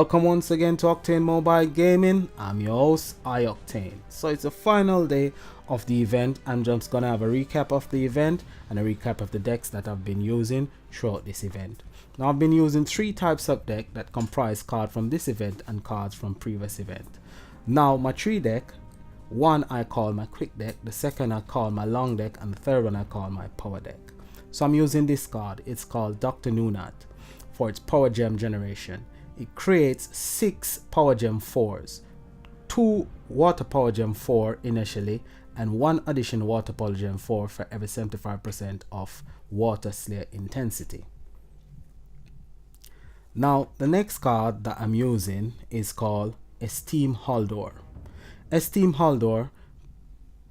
Welcome once again to Octane Mobile Gaming. I'm your host, iOctane. So it's the final day of the event. I'm just gonna have a recap of the event and a recap of the decks that I've been using throughout this event. Now I've been using three types of deck that comprise cards from this event and cards from previous event. Now my three deck, one I call my quick deck, the second I call my long deck, and the third one I call my power deck. So I'm using this card. It's called Dr. Nunat for its power gem generation. It creates 6 power gem 4s, 2 water power gem 4 initially, and 1 additional water power gem 4 for every 75% of water slayer intensity. Now the next card that I'm using is called Esteem Haldor. Esteem Haldor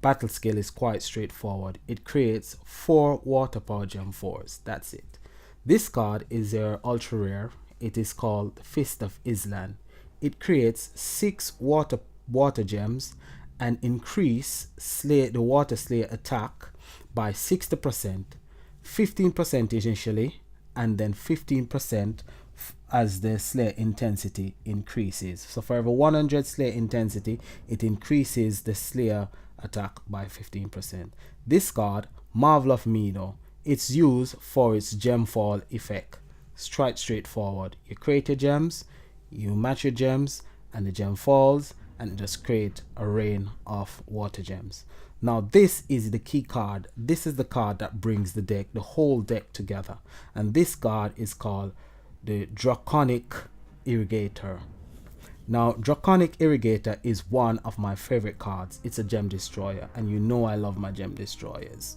battle skill is quite straightforward. It creates 4 water power gem 4s. That's it. This card is your ultra rare. It is called Fist of Islan. It creates 6 water gems and increase the water slayer attack by 60%, 15% initially, and then 15% as the slayer intensity increases. So for every 100 slayer intensity, it increases the slayer attack by 15%. This card, Marvel of Meadow, it's used for its gem fall effect. Straightforward. You create your gems, you match your gems, and the gem falls, and it just create a rain of water gems. Now this is the key card. This is the card that brings the whole deck together, and this card is called the Draconic Irrigator. Now Draconic Irrigator is one of my favorite cards. It's a gem destroyer, and you know I love my gem destroyers.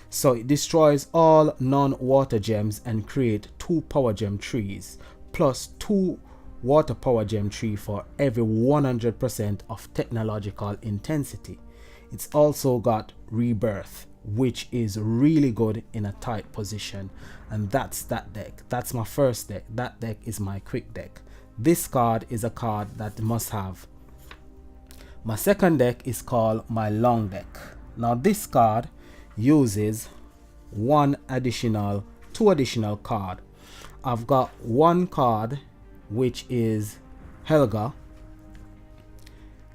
So it destroys all non-water gems and create 2 power gem trees plus 2 water power gem tree for every 100% of technological intensity. It's also got rebirth, which is really good in a tight position, and that's that deck. That's my first deck. That deck is my quick deck. This card is a card that must have. My second deck is called my long deck. Now this card uses 2 additional card. I've got one card which is Helga.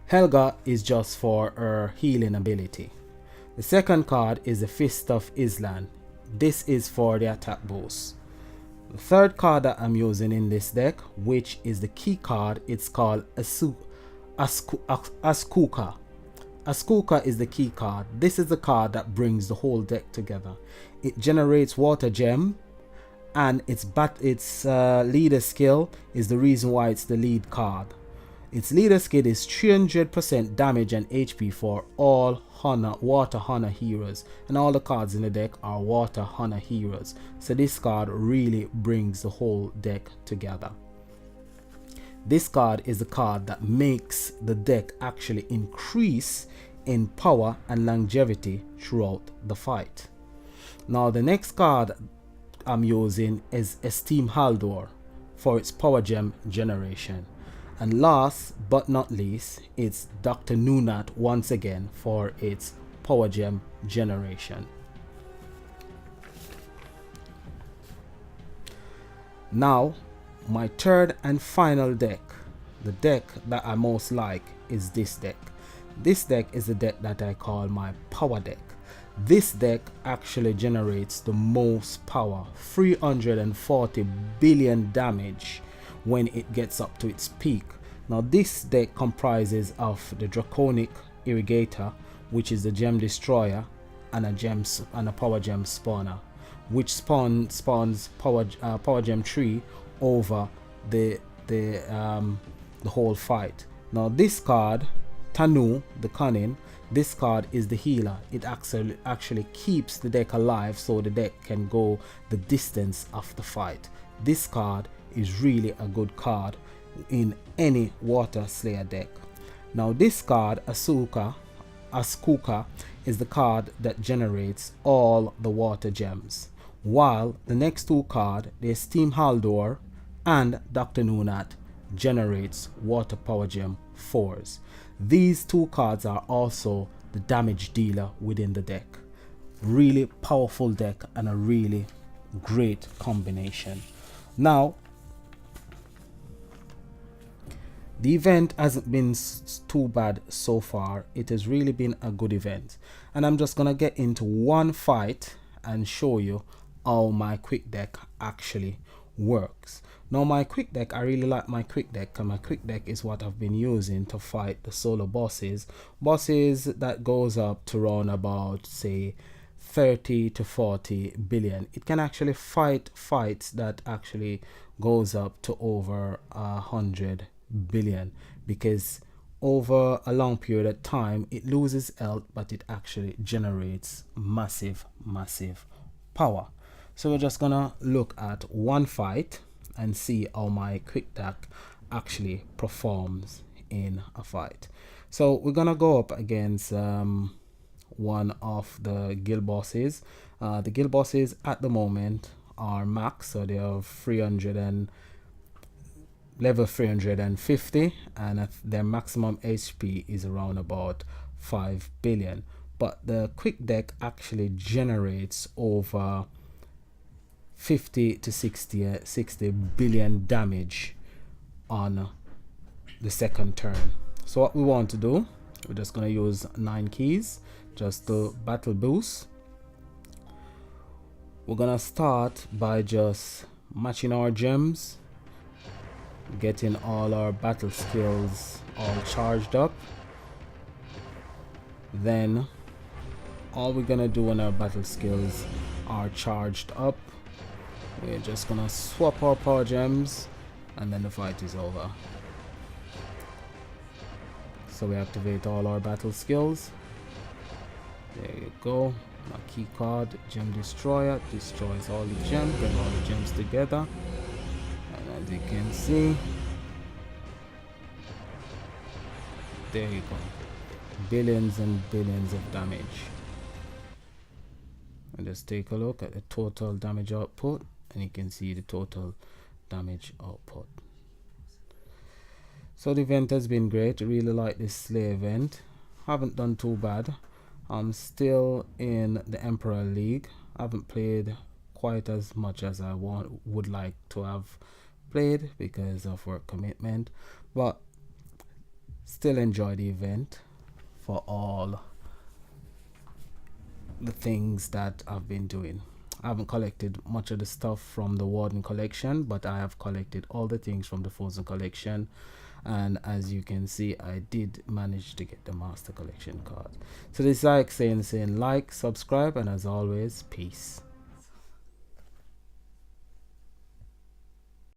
Helga is just for her healing ability. The second card is the Fist of Islan. This is for the attack boost. The third card that I'm using in this deck, which is the key card, it's called Askuka. Askuka is the key card. This is the card that brings the whole deck together. It generates water gem, and its leader skill is the reason why it's the lead card. Its leader skill is 300% damage and HP for all water Hana heroes, and all the cards in the deck are water Hana heroes. So this card really brings the whole deck together. This card is the card that makes the deck actually increase in power and longevity throughout the fight. Now the next card I'm using is Esteem Haldor for its power gem generation. And last but not least, it's Dr. Nunat once again for its power gem generation. Now my third and final deck, the deck that I most like, is this deck. This deck is the deck that I call my power deck. This deck actually generates the most power, 340 billion damage when it gets up to its peak. Now this deck comprises of the Draconic Irrigator, which is the gem destroyer, and a power gem spawner, which spawns power gem tree over the whole fight. Now this card, Tanu the Cunning, this card is the healer. It actually keeps the deck alive, so the deck can go the distance of the fight. This card is really a good card in any water slayer deck. Now this card, Askuka, is the card that generates all the water gems, while the next 2 cards, the Esteem Haldor and Dr. Nunat, generates water power gem 4s. These 2 cards are also the damage dealer within the deck. Really powerful deck and a really great combination. Now The event hasn't been too bad so far. It has really been a good event, and I'm just gonna get into one fight and show you how my quick deck actually works. Now my quick deck, I really like my quick deck, and my quick deck is what I've been using to fight the solo bosses that goes up to around about, say, 30 to 40 billion. It can actually fight fights that actually goes up to over 100 billion, because over a long period of time it loses health, but it actually generates massive power. So we're just gonna look at one fight and see how my quick deck actually performs in a fight. So we're gonna go up against one of the guild bosses. The guild bosses at the moment are max, so they are 300 and level 350, and their maximum HP is around about 5 billion. But the quick deck actually generates over 50 to 60 billion damage on the second turn. So what we want to do, we're just going to use 9 keys just to battle boost. We're going to start by just matching our gems, getting all our battle skills all charged up. Then all we're gonna do when our battle skills are charged up, we're just gonna swap our power gems, and then the fight is over. So we activate all our battle skills. There you go. My key card, gem destroyer, destroys all the gems, bring all the gems together. And as you can see, there you go, billions and billions of damage. And just take a look at the total damage output, and you can see the total damage output. So the event has been great. I really like this Slay event. Haven't done too bad. I'm still in the Emperor League. I haven't played quite as much as I would like to have played because of work commitment, but still enjoy the event for all the things that I've been doing. I haven't collected much of the stuff from the Warden collection, but I have collected all the things from the Frozen collection, and as you can see, I did manage to get the Master collection card. So this is like saying like, subscribe, and as always, peace.